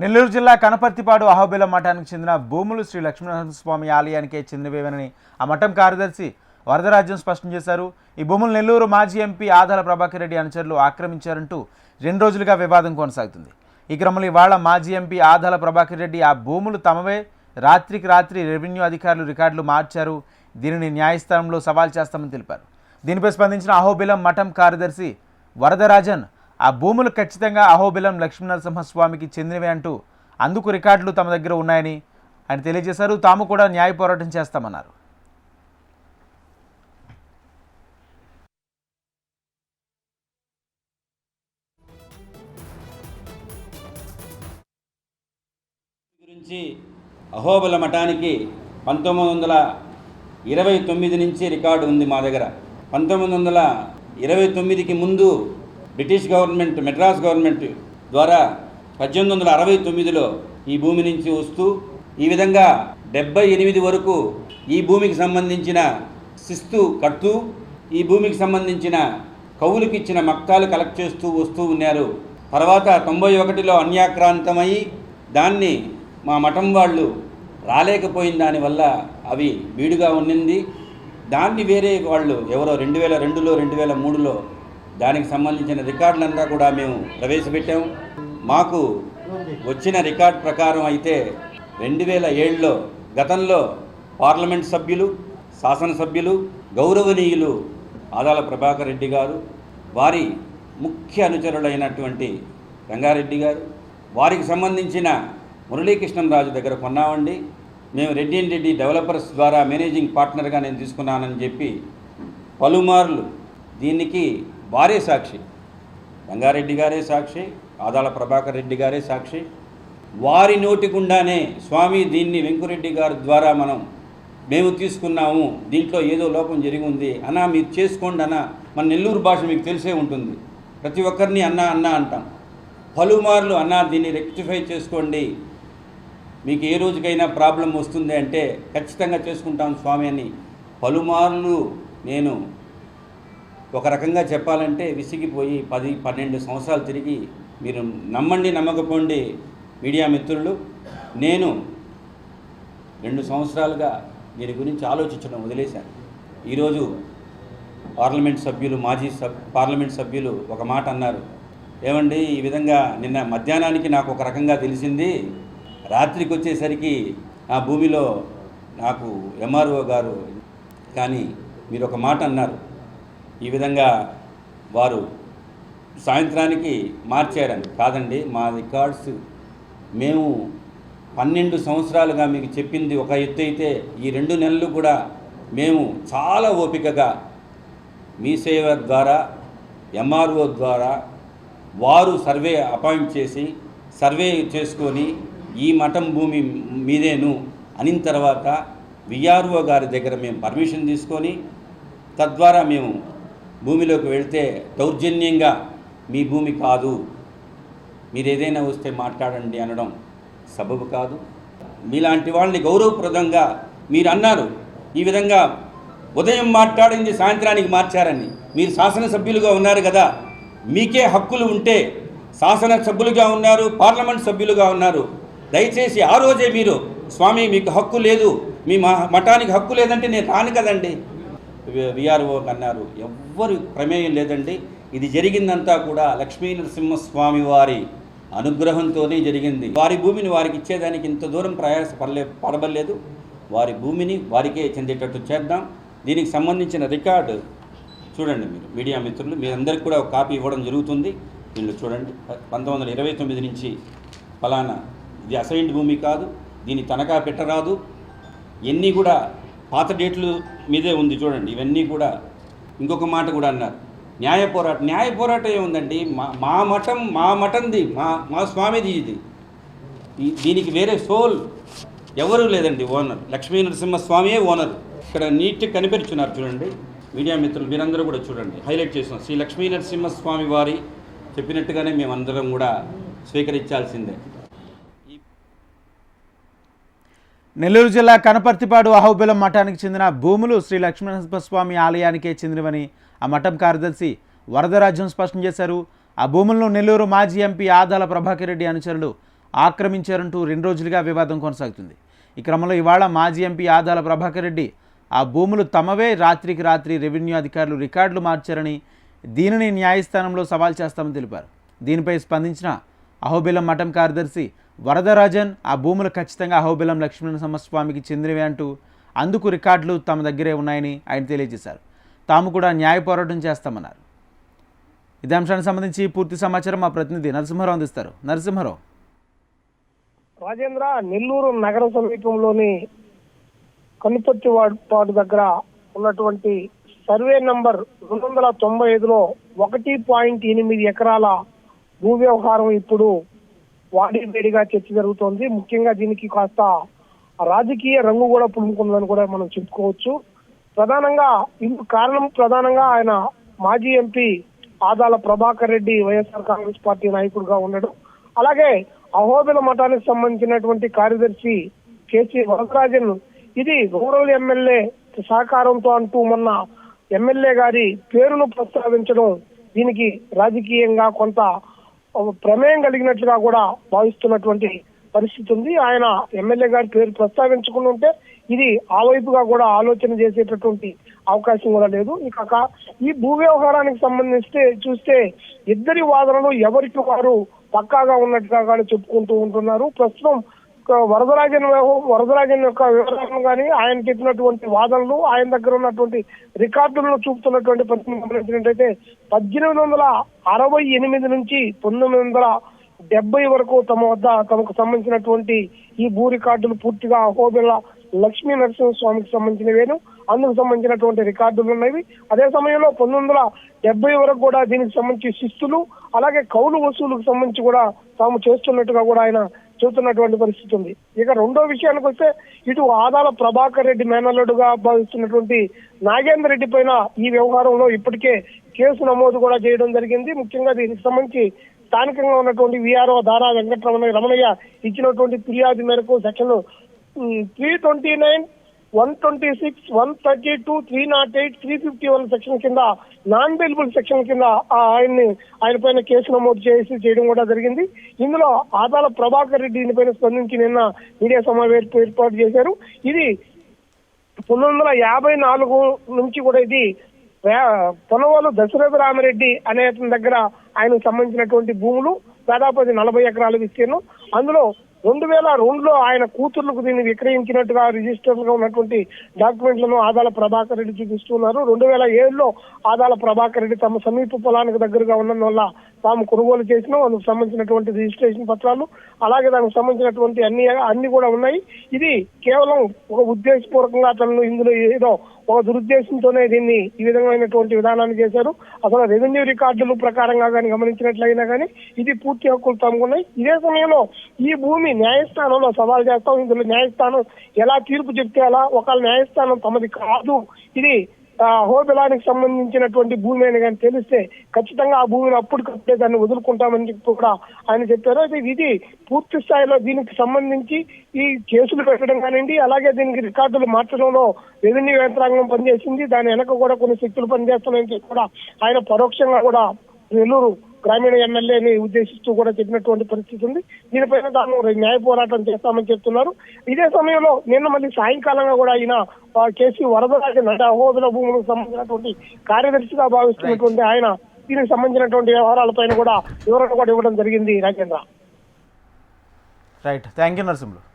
నెల్లూరు జిల్లా కనపర్తిపాడు అహోబిలం మఠానికి చెందిన భూములు శ్రీ లక్ష్మీనరసింహస్వామి ఆలయానికే చెందినవేనని ఆ మఠం కార్యదర్శి వరదరాజ్యం స్పష్టం చేశారు. ఈ భూములు నెల్లూరు మాజీ ఎంపీ ఆదాల ప్రభాకర్ రెడ్డి అనుచరులు ఆక్రమించారంటూ 2 రోజులుగా వివాదం కొనసాగుతుంది. ఈ క్రమంలో ఇవాళ మాజీ ఎంపీ ఆదాల ప్రభాకర్ రెడ్డి ఆ భూములు తమవే, రాత్రికి రాత్రి రెవెన్యూ అధికారులు రికార్డులు మార్చారు, దీనిని న్యాయస్థానంలో సవాల్ చేస్తామని తెలిపారు. దీనిపై స్పందించిన అహోబిలం మఠం కార్యదర్శి వరదరాజన్ ఆ భూములు ఖచ్చితంగా అహోబిలం లక్ష్మీనరసింహస్వామికి చెందినవే అంటూ అందుకు రికార్డులు తమ దగ్గర ఉన్నాయని ఆయన తెలియజేశారు. తాము కూడా న్యాయ పోరాటం చేస్తామన్నారు. గురించి అహోబిల మఠానికి 1929 నుంచి రికార్డు ఉంది మా దగ్గర. 1929కి ముందు బ్రిటిష్ గవర్నమెంట్, మెడ్రాస్ గవర్నమెంట్ ద్వారా 1869లో ఈ భూమి నుంచి వస్తూ ఈ విధంగా 78 వరకు ఈ భూమికి సంబంధించిన శిస్తు కడుతూ ఈ భూమికి సంబంధించిన కవులకు ఇచ్చిన మక్తాలు కలెక్ట్ చేస్తూ వస్తూ ఉన్నారు. తర్వాత 91లో అన్యాక్రాంతమై దాన్ని మా మఠం వాళ్ళు రాలేకపోయిన దానివల్ల అవి బీడుగా ఉన్నింది. దాన్ని వేరే వాళ్ళు ఎవరో 2002లో 2003లో దానికి సంబంధించిన రికార్డులంతా కూడా మేము ప్రవేశపెట్టాము. మాకు వచ్చిన రికార్డ్ ప్రకారం అయితే 2007లో గతంలో పార్లమెంట్ సభ్యులు, శాసనసభ్యులు, గౌరవనీయులు ఆదాల ప్రభాకర్ రెడ్డి గారు, వారి ముఖ్య అనుచరులైనటువంటి రంగారెడ్డి గారు, వారికి సంబంధించిన మురళీకృష్ణంరాజు దగ్గర కొన్నామండి. మేము రెడ్డి అండ్ రెడ్డి డెవలపర్స్ ద్వారా మేనేజింగ్ పార్ట్నర్గా నేను తీసుకున్నానని చెప్పి పలుమార్లు దీనికి వారే సాక్షి, రంగారెడ్డి గారే సాక్షి, ఆదాల ప్రభాకర్ రెడ్డి గారే సాక్షి. వారి నోటికుండానే స్వామి దీన్ని వెంకురెడ్డి గారి ద్వారా మేము తీసుకున్నాము, దీంట్లో ఏదో లోపం జరిగి ఉంది అన్నా, మీరు చేసుకోండి అన్న. మన నెల్లూరు భాష మీకు తెలిసే ఉంటుంది, ప్రతి ఒక్కరిని అన్న అన్న అంటాం. పలుమార్లు అన్న దీన్ని రెక్టిఫై చేసుకోండి, మీకు ఏ రోజుకైనా ప్రాబ్లం వస్తుంది అంటే ఖచ్చితంగా చేసుకుంటాం స్వామి అని పలుమార్లు నేను ఒక రకంగా చెప్పాలంటే విసిగిపోయి 10-12 సంవత్సరాలు తిరిగి, మీరు నమ్మండి నమ్మకపోండి మీడియా మిత్రులు, నేను 2 సంవత్సరాలుగా దీని గురించి ఆలోచించడం వదిలేశాను. ఈరోజు మాజీ పార్లమెంట్ సభ్యులు ఒక మాట అన్నారు, ఏమండి ఈ విధంగా నిన్న మధ్యాహ్నానికి నాకు ఒక రకంగా తెలిసింది, రాత్రికి వచ్చేసరికి ఆ భూమిలో నాకు ఎంఆర్ఓ గారు కానీ మీరు ఒక మాట అన్నారు, ఈ విధంగా వారు సాయంత్రానికి మార్చారని. కాదండి, మా రికార్డ్స్ మేము 12 సంవత్సరాలుగా మీకు చెప్పింది ఒక ఎత్తు అయితే, ఈ 2 నెలలు కూడా మేము చాలా ఓపికగా మీ సేవ ద్వారా, ఎంఆర్ఓ ద్వారా వారు సర్వే అపాయింట్ చేసి సర్వే చేసుకొని ఈ మఠం భూమి మీదేను అనిన తర్వాత విఆర్ఓ గారి దగ్గర మేము పర్మిషన్ తీసుకొని తద్వారా మేము భూమిలోకి వెళ్తే దౌర్జన్యంగా మీ భూమి కాదు, మీరు ఏదైనా వస్తే మాట్లాడండి అనడం సబబు కాదు. మీలాంటి వాళ్ళని గౌరవప్రదంగా మీరు అన్నారు, ఈ విధంగా ఉదయం మాట్లాడింది సాయంత్రానికి మార్చారని. మీరు శాసనసభ్యులుగా ఉన్నారు కదా, మీకే హక్కులు ఉంటే, శాసనసభ్యులుగా ఉన్నారు, పార్లమెంట్ సభ్యులుగా ఉన్నారు, దయచేసి ఆ రోజే మీరు స్వామి మీకు హక్కు లేదు, మీ మఠానికి హక్కు లేదంటే నేను రాను కదండి. విఆర్ఓ అన్నారు, ఎవ్వరు ప్రమేయం లేదండి, ఇది జరిగిందంతా కూడా లక్ష్మీనరసింహస్వామి వారి అనుగ్రహంతోనే జరిగింది. వారి భూమిని వారికి ఇచ్చేదానికి ఇంత దూరం పడబడలేదు, వారి భూమిని వారికే చెందేటట్టు చేద్దాం. దీనికి సంబంధించిన రికార్డు చూడండి, మీరు మీడియా మిత్రులు మీరందరికీ కూడా ఒక కాపీ ఇవ్వడం జరుగుతుంది. దీనిలో చూడండి, 1929 నుంచి ఫలానా, ఇది అసైన్డ్ భూమి కాదు, దీన్ని తనఖా పెట్టరాదు, ఇవన్నీ కూడా పాత డేట్లు మీదే ఉంది చూడండి. ఇవన్నీ కూడా ఇంకొక మాట కూడా అన్నారు, న్యాయ పోరాటం ఏముందండి, మా మఠంది, మా స్వామిది ఇది, దీనికి వేరే సోల్ ఎవరూ లేదండి. ఓనర్ లక్ష్మీనరసింహస్వామియే ఓనర్. ఇక్కడ నీట్గా కనిపెడుచున్నారు చూడండి మీడియా మిత్రులు, మీరందరూ కూడా చూడండి, హైలైట్ చేస్తున్నాం. శ్రీ లక్ష్మీనరసింహస్వామి వారి చెప్పినట్టుగానే మేమందరం కూడా స్వీకరించాల్సిందే. నెల్లూరు జిల్లా కనపర్తిపాడు అహోబిలం మఠానికి చెందిన భూములు శ్రీ లక్ష్మీనరసింహస్వామి ఆలయానికే చెందినవని ఆ మఠం కార్యదర్శి వరదరాజ్యం స్పష్టం చేశారు. ఆ భూములను నెల్లూరు మాజీ ఎంపీ ఆదాల ప్రభాకర్ రెడ్డి అనుచరులు ఆక్రమించారంటూ 2 రోజులుగా వివాదం కొనసాగుతుంది. ఈ క్రమంలో ఇవాళ మాజీ ఎంపీ ఆదాల ప్రభాకర్ రెడ్డి ఆ భూములు తమవే, రాత్రికి రాత్రి రెవెన్యూ అధికారులు రికార్డులు మార్చారని, దీనిని న్యాయస్థానంలో సవాల్ చేస్తామని తెలిపారు. దీనిపై స్పందించిన అహోబిలం మఠం కార్యదర్శి వరదరాజన్ ఆ భూములు ఖచ్చితంగా అహోబిలం లక్ష్మీనరసింహస్వామికి చెందినవే అంటూ అందుకు రికార్డులు తమ దగ్గరే ఉన్నాయని ఆయన తెలియజేశారు. తాము కూడా న్యాయ పోరాటం చేస్తామన్నారు. ఇదే అంశానికి సంబంధించి పూర్తి సమాచారం మా ప్రతినిధి నరసింహారావు అందిస్తారు. నరసింహారావు. రాజేంద్ర, నెల్లూరు నగర సమీపంలోని కనుపర్తిపాడు దగ్గర ఉన్నటువంటి సర్వే నంబర్ 295లో 1.8 ఎకరాల భూ వ్యవహారం ఇప్పుడు వాడివేడిగా చర్చ జరుగుతోంది. ముఖ్యంగా దీనికి కాస్త రాజకీయ రంగు కూడా పులుముకుందని కూడా మనం చెప్పుకోవచ్చు. ప్రధానంగా ఆయన మాజీ ఎంపీ ఆదాల ప్రభాకర్ రెడ్డి వైఎస్ఆర్ కాంగ్రెస్ పార్టీ నాయకుడిగా ఉండడం, అలాగే అహోబిల మఠానికి సంబంధించినటువంటి కార్యదర్శి కేసీ వరదరాజన్ ఇది రూరల్ ఎమ్మెల్యే సహకారంతో అంటూ మొన్న ఎమ్మెల్యే గారి పేరును ప్రస్తావించడం దీనికి రాజకీయంగా కొంత ప్రమేయం కలిగినట్లుగా కూడా భావిస్తున్నటువంటి పరిస్థితి ఉంది. ఆయన ఎమ్మెల్యే గారి పేరు ప్రస్తావించకుండా ఉంటే ఇది ఆ వైపుగా కూడా ఆలోచన చేసేటటువంటి అవకాశం కూడా లేదు. ఇక ఈ భూ వ్యవహారానికి సంబంధిస్తే చూస్తే ఇద్దరి వాదనలు ఎవరికి వారు పక్కాగా ఉన్నట్టుగా కూడా చెప్పుకుంటూ ఉంటున్నారు. ప్రస్తుతం వరదరాజన్ యొక్క వివరాలను కానీ ఆయన చెప్పినటువంటి వాదనలు, ఆయన దగ్గర ఉన్నటువంటి రికార్డులను చూపుతున్నటువంటి పరిస్థితి గమనించినట్టయితే 1868 నుంచి 1970 వరకు తమకు సంబంధించినటువంటి ఈ భూ రికార్డులు పూర్తిగా అహోబిల లక్ష్మీ నరసింహస్వామికి సంబంధించినవేను. అందుకు సంబంధించినటువంటి రికార్డులు ఉన్నవి. అదే సమయంలో 1970 వరకు కూడా దీనికి సంబంధించి శిస్తులు, అలాగే కౌలు వసూలుకు సంబంధించి కూడా తాము చేస్తున్నట్టుగా కూడా ఆయన చెబుతున్నటువంటి పరిస్థితి ఉంది. ఇక రెండో విషయానికి వస్తే ఇటు ఆదాల ప్రభాకర్ రెడ్డి మేనల్లుడుగా భావిస్తున్నటువంటి నాగేంద్ర రెడ్డి పైన ఈ వ్యవహారంలో ఇప్పటికే కేసు నమోదు కూడా చేయడం జరిగింది. ముఖ్యంగా దీనికి సంబంధించి స్థానికంగా ఉన్నటువంటి విఆర్ఓ దారా రమణయ్య ఇచ్చినటువంటి ఫిర్యాదు మేరకు సెక్షన్ 329, 126, 132, 308, 351 సెక్షన్ కింద నాన్ బెయిలబుల్ సెక్షన్ కింద ఆయన పైన కేసు నమోదు చేయడం కూడా జరిగింది. ఇందులో ఆదాల ప్రభాకర్ రెడ్డి దీనిపైన స్పందించి నిన్న మీడియా సమావేశం ఏర్పాటు చేశారు. ఇది 1954 నుంచి కూడా ఇది పొనవోలు దశరథ రామిరెడ్డి అనే దగ్గర ఆయనకు సంబంధించినటువంటి భూములు దాదాపు 40 ఎకరాల విస్తీర్ణం. అందులో 2002లో ఆయన కూతుర్లకు దీన్ని విక్రయించినట్టుగా రిజిస్టర్లుగా ఉన్నటువంటి డాక్యుమెంట్లను ఆదాల ప్రభాకర్ రెడ్డి చూపిస్తున్నారు. 2007లో ఆదాల ప్రభాకర్ రెడ్డి తమ సమీప పొలానికి దగ్గరగా ఉండడం వల్ల తాము కొనుగోలు చేసిన అందుకు సంబంధించినటువంటి రిజిస్ట్రేషన్ పత్రాలు, అలాగే దానికి సంబంధించినటువంటి అన్ని కూడా ఉన్నాయి. ఇది కేవలం ఒక ఉద్దేశపూర్వకంగా తనను ఇందులో ఏదో ఒక దురుద్దేశంతోనే దీన్ని ఈ విధమైనటువంటి విధానాన్ని చేశారు. అసలు రెవెన్యూ రికార్డుల ప్రకారంగా కానీ గమనించినట్లయినా కానీ ఇది పూర్తి హక్కులు తమకున్నాయి. ఇదే సమయంలో ఈ భూమి న్యాయస్థానంలో సవాల్ చేస్తాం. ఇందులో న్యాయస్థానం ఎలా తీర్పు చెప్తే అలా, ఒకవేళ న్యాయస్థానం తమది కాదు, ఇది అహోబిలానికి సంబంధించినటువంటి భూమి అని కానీ తెలిస్తే ఖచ్చితంగా ఆ భూమిని అప్పటికప్పుడే దాన్ని వదులుకుంటామని చెప్పి కూడా ఆయన చెప్పారు. అయితే ఇది పూర్తి స్థాయిలో దీనికి సంబంధించి ఈ కేసులు పెట్టడం కానివ్వండి, అలాగే దీనికి రికార్డులు మార్చడంలో రెవెన్యూ యంత్రాంగం పనిచేసింది. దాని వెనక కూడా కొన్ని శక్తులు పనిచేస్తున్నాయని చెప్పి కూడా ఆయన పరోక్షంగా కూడా నెల్లూరు గ్రామీణ ఎమ్మెల్యేని ఉద్దేశిస్తూ కూడా చెప్పినటువంటి పరిస్థితి ఉంది. దీనిపైన తాము న్యాయ పోరాటం చేస్తామని చెప్తున్నారు. ఇదే సమయంలో నిన్న మళ్ళీ సాయంకాలంగా కూడా ఆయన కేసీ వరదరాజన్ అంటే అహోబిల భూములకు సంబంధించినటువంటి కార్యదర్శిగా భావిస్తున్నటువంటి ఆయన దీనికి సంబంధించినటువంటి వ్యవహారాలపైన కూడా వివరణ కూడా ఇవ్వడం జరిగింది. Rajendra. Right, thank you Narasimhulu.